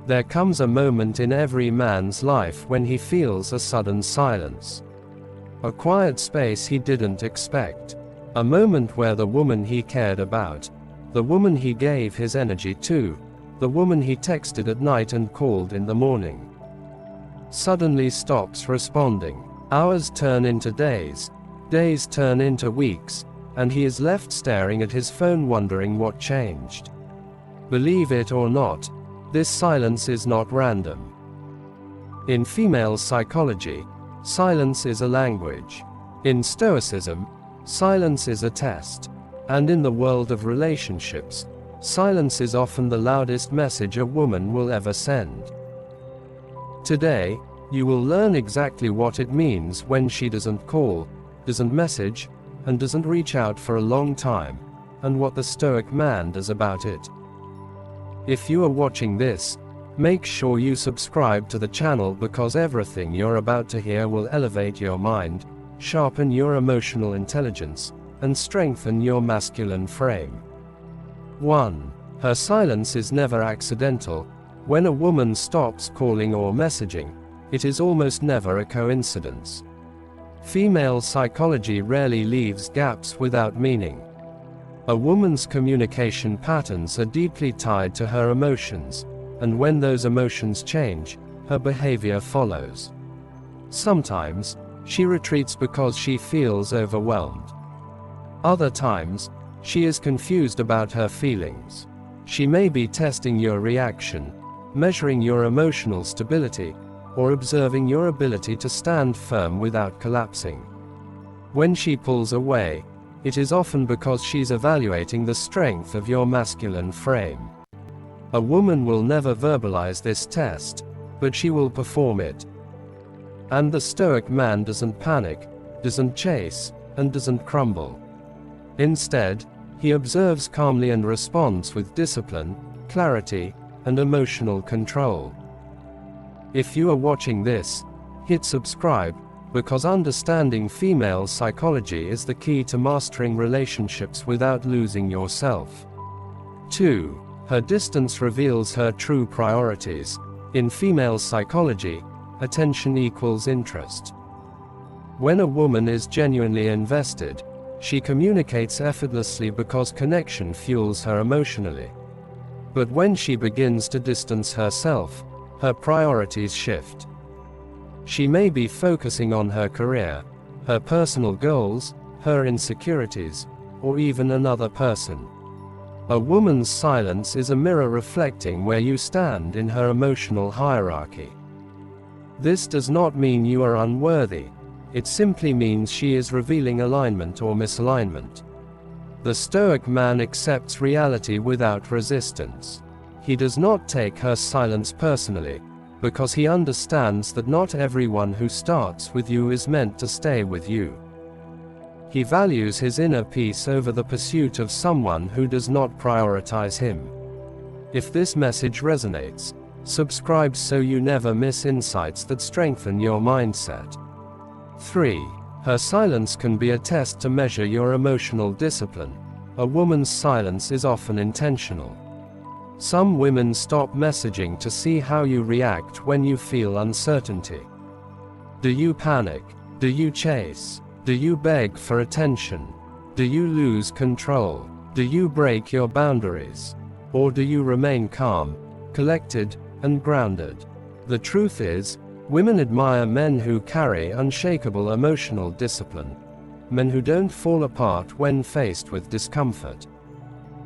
There comes a moment in every man's life when he feels a sudden silence. A quiet space he didn't expect. A moment where the woman he cared about, the woman he gave his energy to, the woman he texted at night and called in the morning, suddenly stops responding. Hours turn into days, days turn into weeks, and he is left staring at his phone wondering what changed. Believe it or not, this silence is not random. In female psychology, silence is a language. In Stoicism, silence is a test. And in the world of relationships, silence is often the loudest message a woman will ever send. Today, you will learn exactly what it means when she doesn't call, doesn't message, and doesn't reach out for a long time, and what the Stoic man does about it. If you are watching this, make sure you subscribe to the channel because everything you're about to hear will elevate your mind, sharpen your emotional intelligence, and strengthen your masculine frame. 1. Her silence is never accidental. When a woman stops calling or messaging, it is almost never a coincidence. Female psychology rarely leaves gaps without meaning. A woman's communication patterns are deeply tied to her emotions, and when those emotions change, her behavior follows. Sometimes, she retreats because she feels overwhelmed. Other times, she is confused about her feelings. She may be testing your reaction, measuring your emotional stability, or observing your ability to stand firm without collapsing. When she pulls away, it is often because she's evaluating the strength of your masculine frame. A woman will never verbalize this test, but she will perform it. And the Stoic man doesn't panic, doesn't chase, and doesn't crumble. Instead, he observes calmly and responds with discipline, clarity, and emotional control. If you are watching this, hit subscribe, because understanding female psychology is the key to mastering relationships without losing yourself. 2. Her distance reveals her true priorities. In female psychology, attention equals interest. When a woman is genuinely invested, she communicates effortlessly because connection fuels her emotionally. But when she begins to distance herself, her priorities shift. She may be focusing on her career, her personal goals, her insecurities, or even another person. A woman's silence is a mirror reflecting where you stand in her emotional hierarchy. This does not mean you are unworthy. It simply means she is revealing alignment or misalignment. The Stoic man accepts reality without resistance. He does not take her silence personally, because he understands that not everyone who starts with you is meant to stay with you. He values his inner peace over the pursuit of someone who does not prioritize him. If this message resonates, subscribe so you never miss insights that strengthen your mindset. 3. Her silence can be a test to measure your emotional discipline. A woman's silence is often intentional. Some women stop messaging to see how you react when you feel uncertainty. Do you panic? Do you chase? Do you beg for attention? Do you lose control? Do you break your boundaries? Or do you remain calm, collected, and grounded? The truth is, women admire men who carry unshakable emotional discipline, men who don't fall apart when faced with discomfort.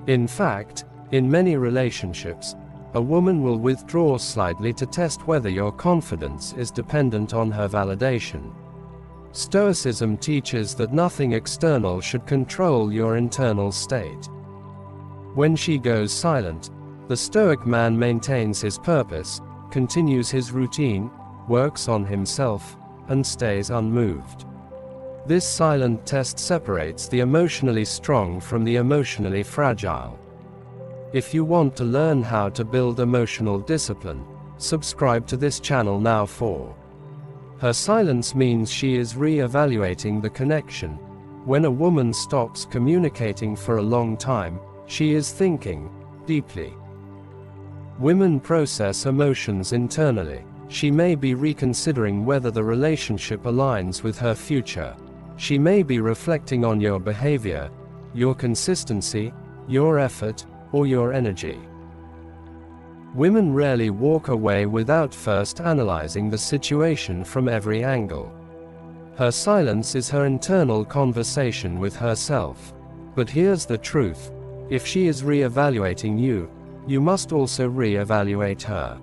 In fact, in many relationships, a woman will withdraw slightly to test whether your confidence is dependent on her validation. Stoicism teaches that nothing external should control your internal state. When she goes silent, the Stoic man maintains his purpose, continues his routine, works on himself, and stays unmoved. This silent test separates the emotionally strong from the emotionally fragile. If you want to learn how to build emotional discipline, subscribe to this channel now. 4. Her silence means she is re-evaluating the connection. When a woman stops communicating for a long time, she is thinking deeply. Women process emotions internally. She may be reconsidering whether the relationship aligns with her future. She may be reflecting on your behavior, your consistency, your effort, or your energy. Women rarely walk away without first analyzing the situation from every angle. Her silence is her internal conversation with herself. But here's the truth: if she is re-evaluating you, you must also re-evaluate her.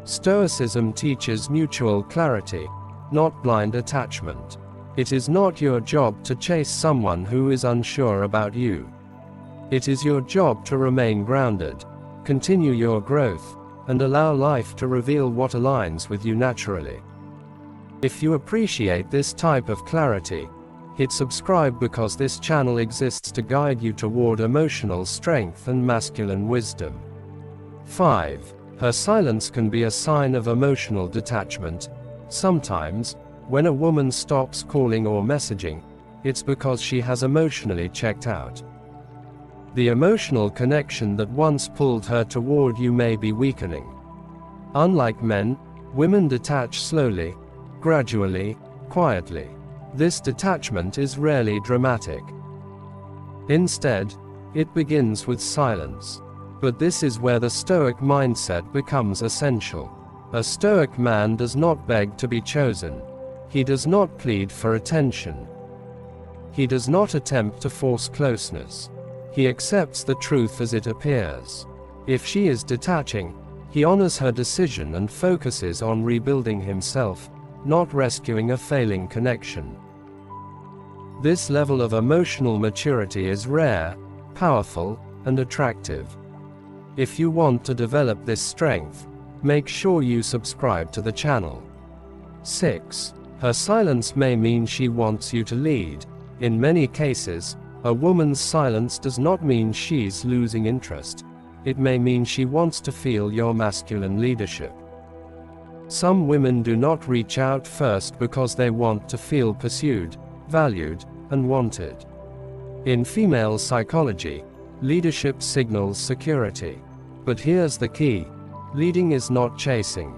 Stoicism teaches mutual clarity, not blind attachment. It is not your job to chase someone who is unsure about you. It is your job to remain grounded, continue your growth, and allow life to reveal what aligns with you naturally. If you appreciate this type of clarity, hit subscribe, because this channel exists to guide you toward emotional strength and masculine wisdom. 5. Her silence can be a sign of emotional detachment. Sometimes, when a woman stops calling or messaging, it's because she has emotionally checked out. The emotional connection that once pulled her toward you may be weakening. Unlike men, women detach slowly, gradually, quietly. This detachment is rarely dramatic. Instead, it begins with silence. But this is where the Stoic mindset becomes essential. A Stoic man does not beg to be chosen. He does not plead for attention. He does not attempt to force closeness. He accepts the truth as it appears. If she is detaching, he honors her decision and focuses on rebuilding himself, not rescuing a failing connection. This level of emotional maturity is rare, powerful, and attractive. If you want to develop this strength, make sure you subscribe to the channel. 6. Her silence may mean she wants you to lead. In many cases, a woman's silence does not mean she's losing interest. It may mean she wants to feel your masculine leadership. Some women do not reach out first because they want to feel pursued, valued, and wanted. In female psychology, leadership signals security. But here's the key: leading is not chasing.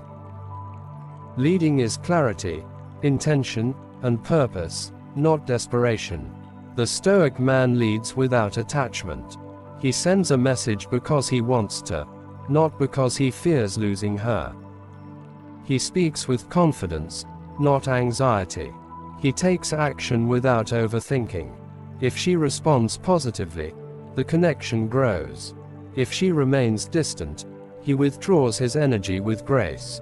Leading is clarity, intention, and purpose, not desperation. The Stoic man leads without attachment. He sends a message because he wants to, not because he fears losing her. He speaks with confidence, not anxiety. He takes action without overthinking. If she responds positively, the connection grows. If she remains distant, he withdraws his energy with grace.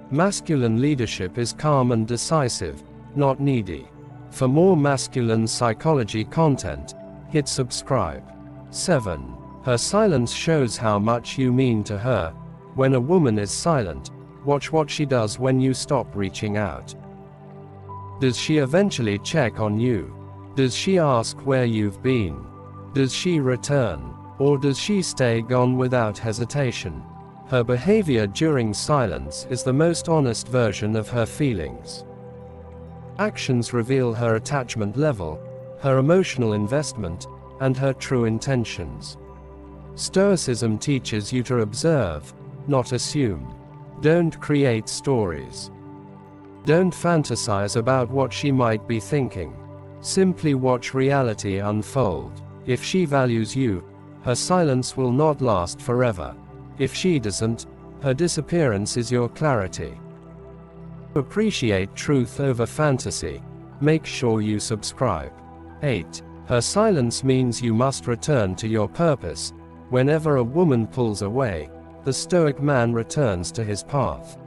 Masculine leadership is calm and decisive, not needy. For more masculine psychology content, hit subscribe. 7. Her silence shows how much you mean to her. When a woman is silent, watch what she does when you stop reaching out. Does she eventually check on you? Does she ask where you've been? Does she return? Or does she stay gone without hesitation? Her behavior during silence is the most honest version of her feelings. Actions reveal her attachment level, her emotional investment, and her true intentions. Stoicism teaches you to observe, not assume. Don't create stories. Don't fantasize about what she might be thinking. Simply watch reality unfold. If she values you, her silence will not last forever. If she doesn't, her disappearance is your clarity. Appreciate truth over fantasy. Make sure you subscribe. 8. Her silence means you must return to your purpose. Whenever a woman pulls away, the Stoic man returns to his path.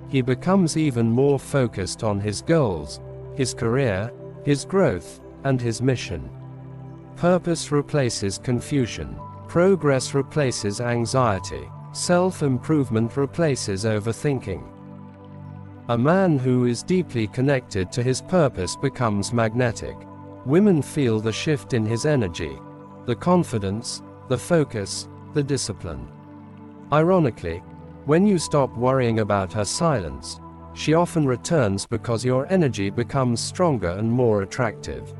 He becomes even more focused on his goals, his career, his growth, and his mission. Purpose replaces confusion. Progress replaces anxiety. Self-improvement replaces overthinking. A man who is deeply connected to his purpose becomes magnetic. Women feel the shift in his energy, the confidence, the focus, the discipline. Ironically, when you stop worrying about her silence, she often returns because your energy becomes stronger and more attractive.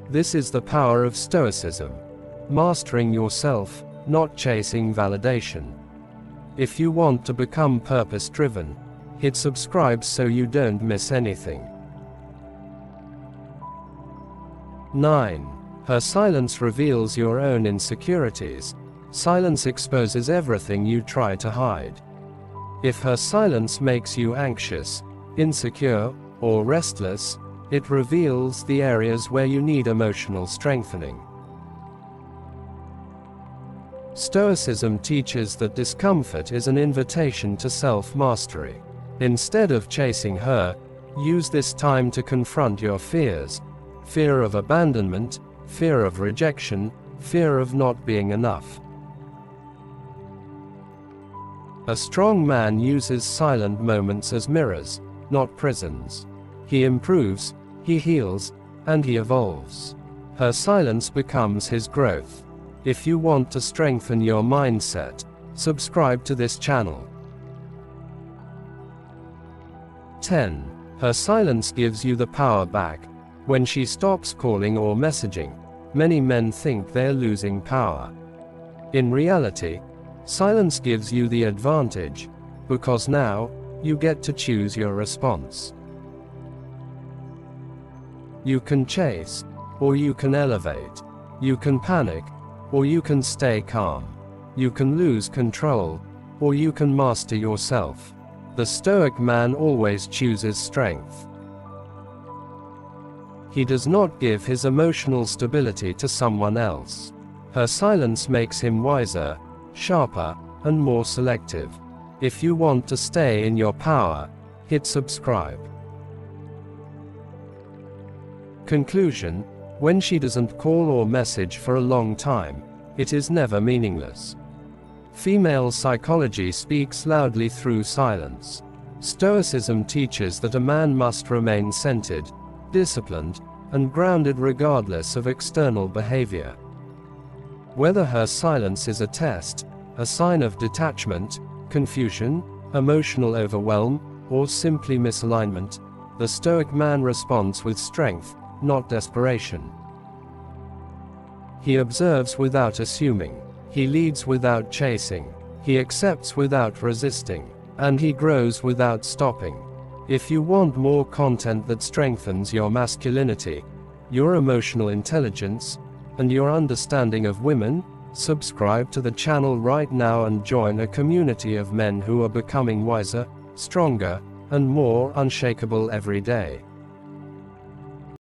This is the power of Stoicism. mastering yourself, not chasing validation. If you want to become purpose-driven, hit subscribe so you don't miss anything. 9. Her silence reveals your own insecurities. Silence exposes everything you try to hide. If her silence makes you anxious, insecure, or restless, it reveals the areas where you need emotional strengthening. Stoicism teaches that discomfort is an invitation to self-mastery. Instead of chasing her, use this time to confront your fears: fear of abandonment, fear of rejection, fear of not being enough. A strong man uses silent moments as mirrors, not prisons. He improves, he heals, and he evolves. Her silence becomes his growth. If you want to strengthen your mindset, subscribe to this channel. 10. Her silence gives you the power back. When she stops calling or messaging, many men think they're losing power. In reality, silence gives you the advantage, because now, you get to choose your response. You can chase, or you can elevate. You can panic, or you can stay calm. You can lose control, or you can master yourself. The Stoic man always chooses strength. He does not give his emotional stability to someone else. Her silence makes him wiser, sharper, and more selective. If you want to stay in your power, hit subscribe. Conclusion: when she doesn't call or message for a long time, it is never meaningless. Female psychology speaks loudly through silence. Stoicism teaches that a man must remain centered, disciplined, and grounded regardless of external behavior. Whether her silence is a test, a sign of detachment, confusion, emotional overwhelm, or simply misalignment, the Stoic man responds with strength, not desperation. He observes without assuming. He leads without chasing. He accepts without resisting. And he grows without stopping. If you want more content that strengthens your masculinity, your emotional intelligence, and your understanding of women, subscribe to the channel right now and join a community of men who are becoming wiser, stronger, and more unshakable every day.